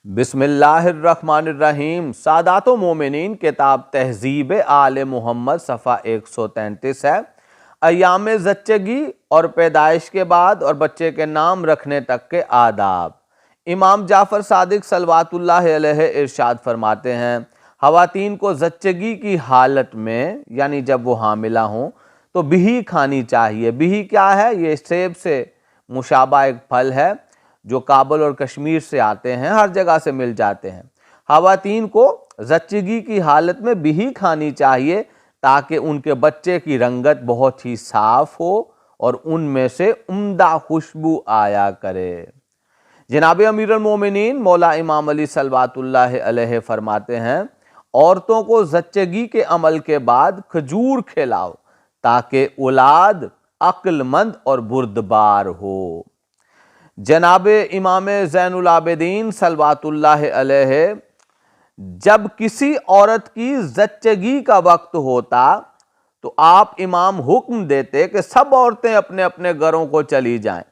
بسم اللہ الرحمن الرحیم۔ سادات و مومنین کتاب تہذیب آل محمد صفحہ 133 ہے۔ ایام زچگی اور پیدائش کے بعد اور بچے کے نام رکھنے تک کے آداب۔ امام جعفر صادق صلوات اللہ علیہ ارشاد فرماتے ہیں، خواتین کو زچگی کی حالت میں یعنی جب وہ حاملہ ہوں تو بہی کھانی چاہیے۔ بہی کیا ہے؟ یہ سیب سے مشابہ ایک پھل ہے جو کابل اور کشمیر سے آتے ہیں، ہر جگہ سے مل جاتے ہیں۔ خواتین کو زچگی کی حالت میں بہی کھانی چاہیے تاکہ ان کے بچے کی رنگت بہت ہی صاف ہو اور ان میں سے عمدہ خوشبو آیا کرے۔ جناب امیر المومنین مولا امام علی صلوات اللہ علیہ فرماتے ہیں، عورتوں کو زچگی کے عمل کے بعد کھجور کھلاؤ تاکہ اولاد عقل مند اور بردبار ہو۔ جناب امام زین العابدین صلوات اللہ علیہ جب کسی عورت کی زچگی کا وقت ہوتا تو آپ امام حکم دیتے کہ سب عورتیں اپنے اپنے گھروں کو چلی جائیں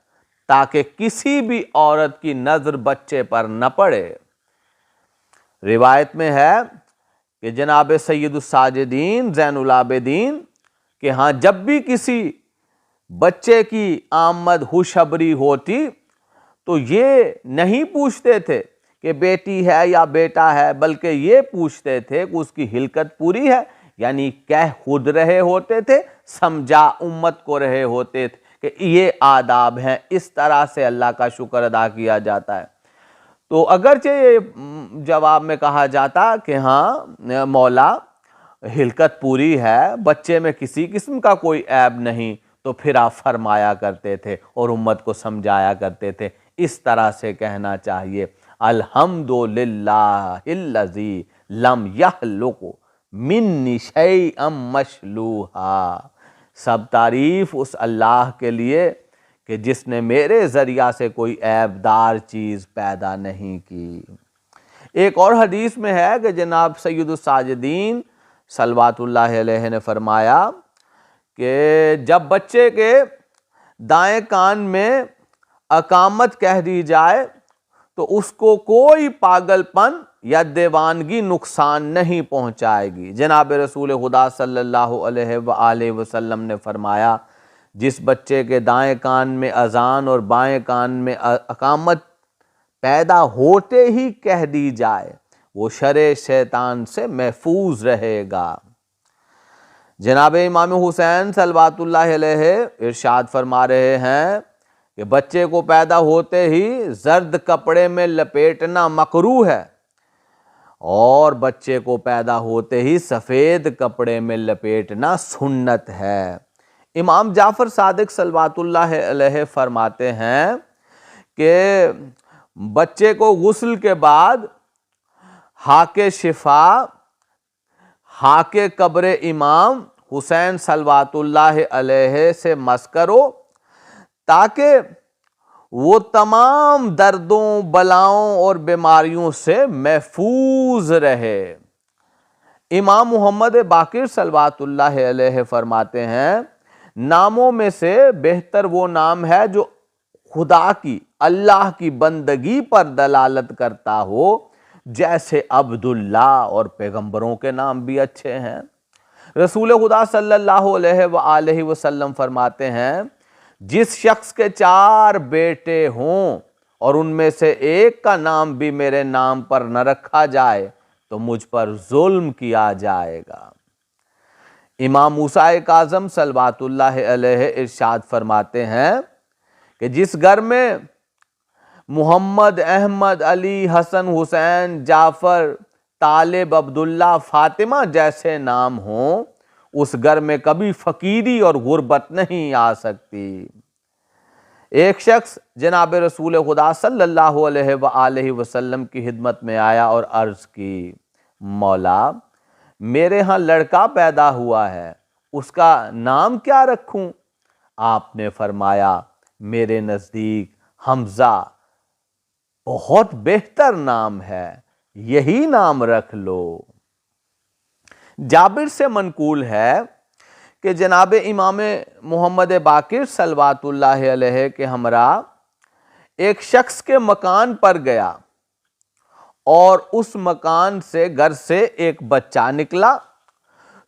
تاکہ کسی بھی عورت کی نظر بچے پر نہ پڑے۔ روایت میں ہے کہ جناب سید الساجدین زین العابدین کہ ہاں جب بھی کسی بچے کی آمد خوشخبری ہوتی تو یہ نہیں پوچھتے تھے کہ بیٹی ہے یا بیٹا ہے، بلکہ یہ پوچھتے تھے کہ اس کی ہلکت پوری ہے، یعنی کہہ خود رہے ہوتے تھے، سمجھا امت کو رہے ہوتے تھے کہ یہ آداب ہیں، اس طرح سے اللہ کا شکر ادا کیا جاتا ہے۔ تو اگرچہ یہ جواب میں کہا جاتا کہ ہاں مولا ہلکت پوری ہے، بچے میں کسی قسم کا کوئی عیب نہیں، تو پھر آپ فرمایا کرتے تھے اور امت کو سمجھایا کرتے تھے، اس طرح سے کہنا چاہیے، الحمدللہ الذی لم یخلق منی شیئا مشلوہا۔ سب تعریف اس اللہ کے لیے کہ جس نے میرے ذریعہ سے کوئی عیب دار چیز پیدا نہیں کی۔ ایک اور حدیث میں ہے کہ جناب سید الساجدین صلوات اللہ علیہ نے فرمایا کہ جب بچے کے دائیں کان میں اقامت کہہ دی جائے تو اس کو کوئی پاگل پن یا دیوانگی نقصان نہیں پہنچائے گی۔ جناب رسول خدا صلی اللہ علیہ وآلہ وسلم نے فرمایا، جس بچے کے دائیں کان میں اذان اور بائیں کان میں اقامت پیدا ہوتے ہی کہہ دی جائے وہ شر شیطان سے محفوظ رہے گا۔ جناب امام حسین صلوات اللہ علیہ ارشاد فرما رہے ہیں کہ بچے کو پیدا ہوتے ہی زرد کپڑے میں لپیٹنا مکروہ ہے اور بچے کو پیدا ہوتے ہی سفید کپڑے میں لپیٹنا سنت ہے۔ امام جعفر صادق صلوات اللہ علیہ فرماتے ہیں کہ بچے کو غسل کے بعد حاق شفا حاق قبر امام حسین صلوات اللہ علیہ سے مس کرو تاکہ وہ تمام دردوں بلاؤں اور بیماریوں سے محفوظ رہے۔ امام محمد باقر صلوات اللہ علیہ فرماتے ہیں، ناموں میں سے بہتر وہ نام ہے جو خدا کی اللہ کی بندگی پر دلالت کرتا ہو، جیسے عبداللہ، اور پیغمبروں کے نام بھی اچھے ہیں۔ رسول خدا صلی اللہ علیہ وآلہ وسلم فرماتے ہیں، جس شخص کے 4 بیٹے ہوں اور ان میں سے ایک کا نام بھی میرے نام پر نہ رکھا جائے تو مجھ پر ظلم کیا جائے گا۔ امام موسیٰ کاظم صلوات اللہ علیہ ارشاد فرماتے ہیں کہ جس گھر میں محمد، احمد، علی، حسن، حسین، جعفر، طالب، عبداللہ، فاطمہ جیسے نام ہوں، اس گھر میں کبھی فقیری اور غربت نہیں آ سکتی۔ ایک شخص جناب رسول خدا صلی اللہ علیہ وآلہ وسلم کی خدمت میں آیا اور عرض کی، مولا میرے ہاں لڑکا پیدا ہوا ہے، اس کا نام کیا رکھوں؟ آپ نے فرمایا، میرے نزدیک حمزہ بہت بہتر نام ہے، یہی نام رکھ لو۔ جابر سے منقول ہے کہ جناب امام محمد باقر صلوات اللہ علیہ کے ہمراہ ایک شخص کے مکان پر گیا اور اس مکان سے گھر سے ایک بچہ نکلا،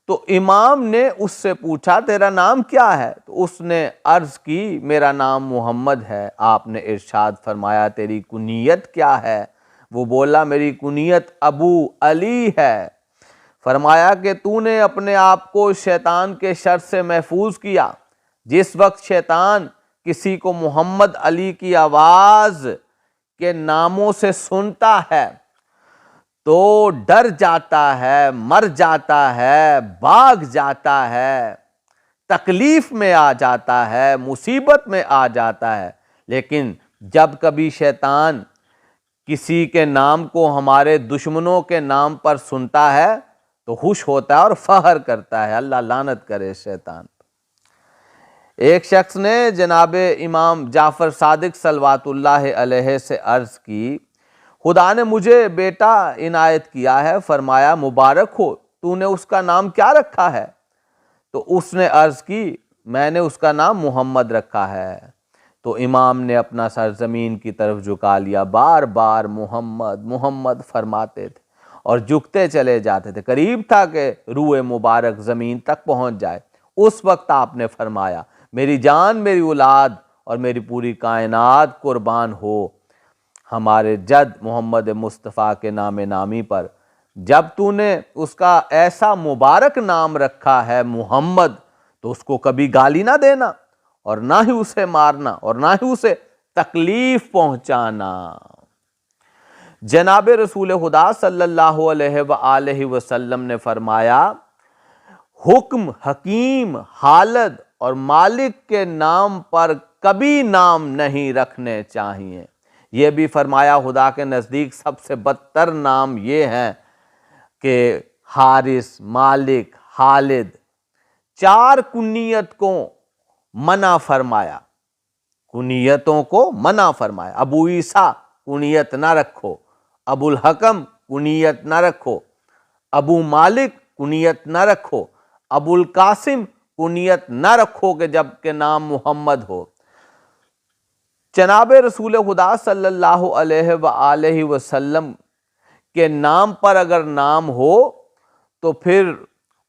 تو امام نے اس سے پوچھا تیرا نام کیا ہے؟ تو اس نے عرض کی میرا نام محمد ہے۔ آپ نے ارشاد فرمایا تیری کنیت کیا ہے؟ وہ بولا میری کنیت ابو علی ہے۔ فرمایا کہ تو نے اپنے آپ کو شیطان کے شر سے محفوظ کیا۔ جس وقت شیطان کسی کو محمد علی کی آواز کے ناموں سے سنتا ہے تو ڈر جاتا ہے، مر جاتا ہے، بھاگ جاتا ہے، تکلیف میں آ جاتا ہے، مصیبت میں آ جاتا ہے۔ لیکن جب کبھی شیطان کسی کے نام کو ہمارے دشمنوں کے نام پر سنتا ہے تو خوش ہوتا ہے اور فخر کرتا ہے۔ اللہ لعنت کرے شیطان۔ ایک شخص نے جناب امام جعفر صادق صلوات اللہ علیہ سے عرض کی خدا نے مجھے بیٹا عنایت کیا ہے، فرمایا مبارک ہو، تو نے اس کا نام کیا رکھا ہے؟ تو اس نے عرض کی میں نے اس کا نام محمد رکھا ہے۔ تو امام نے اپنا سر زمین کی طرف جھکا لیا، بار بار محمد محمد فرماتے تھے اور جھکتے چلے جاتے تھے، قریب تھا کہ روح مبارک زمین تک پہنچ جائے۔ اس وقت آپ نے فرمایا میری جان، میری اولاد اور میری پوری کائنات قربان ہو ہمارے جد محمد مصطفیٰ کے نام نامی پر۔ جب تو نے اس کا ایسا مبارک نام رکھا ہے محمد تو اس کو کبھی گالی نہ دینا اور نہ ہی اسے مارنا اور نہ ہی اسے تکلیف پہنچانا۔ جناب رسول خدا صلی اللہ علیہ وآلہ وسلم نے فرمایا حکم، حکیم، خالد اور مالک کے نام پر کبھی نام نہیں رکھنے چاہیے۔ یہ بھی فرمایا خدا کے نزدیک سب سے بدتر نام یہ ہیں کہ حارث، مالک، خالد۔ چار کنیت کو منع فرمایا، کنیتوں کو منع فرمایا۔ ابو عیسیٰ کنیت نہ رکھو، ابو الحکم کنیت نہ رکھو، ابو مالک کنیت نہ رکھو، ابو القاسم کنیت نہ رکھو کہ جب کہ نام محمد ہو۔ جناب رسول خدا صلی اللہ علیہ وآلہ وسلم کے نام پر اگر نام ہو تو پھر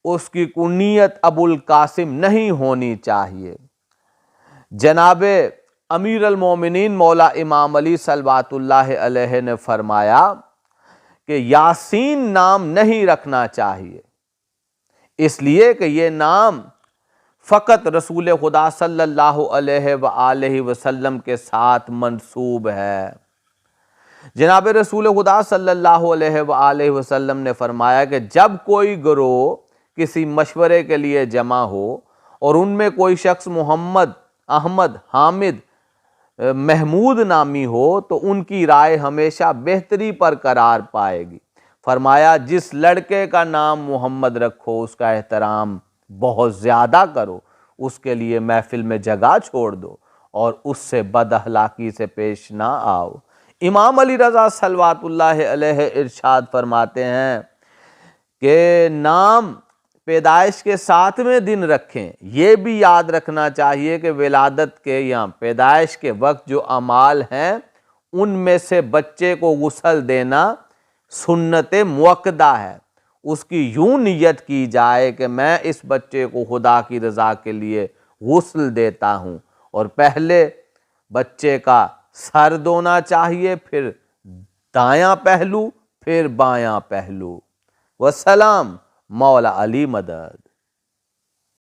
اس کی کنیت ابو القاسم نہیں ہونی چاہیے۔ جناب امیر المومنین مولا امام علی صلوات اللہ علیہ نے فرمایا کہ یاسین نام نہیں رکھنا چاہیے، اس لیے کہ یہ نام فقط رسول خدا صلی اللہ علیہ وآلہ وسلم کے ساتھ منسوب ہے۔ جناب رسول خدا صلی اللہ علیہ وآلہ وسلم نے فرمایا کہ جب کوئی گروہ کسی مشورے کے لیے جمع ہو اور ان میں کوئی شخص محمد، احمد، حامد، محمود نامی ہو تو ان کی رائے ہمیشہ بہتری پر قرار پائے گی۔ فرمایا جس لڑکے کا نام محمد رکھو اس کا احترام بہت زیادہ کرو، اس کے لیے محفل میں جگہ چھوڑ دو اور اس سے بد اخلاقی سے پیش نہ آؤ۔ امام علی رضا صلوات اللہ علیہ ارشاد فرماتے ہیں کہ نام پیدائش کے 7ویں دن رکھیں۔ یہ بھی یاد رکھنا چاہیے کہ ولادت کے یا پیدائش کے وقت جو اعمال ہیں ان میں سے بچے کو غسل دینا سنت مؤکدہ ہے۔ اس کی یوں نیت کی جائے کہ میں اس بچے کو خدا کی رضا کے لیے غسل دیتا ہوں، اور پہلے بچے کا سر دھونا چاہیے، پھر دایاں پہلو، پھر بایاں پہلو۔ والسلام، مولا علی مدد۔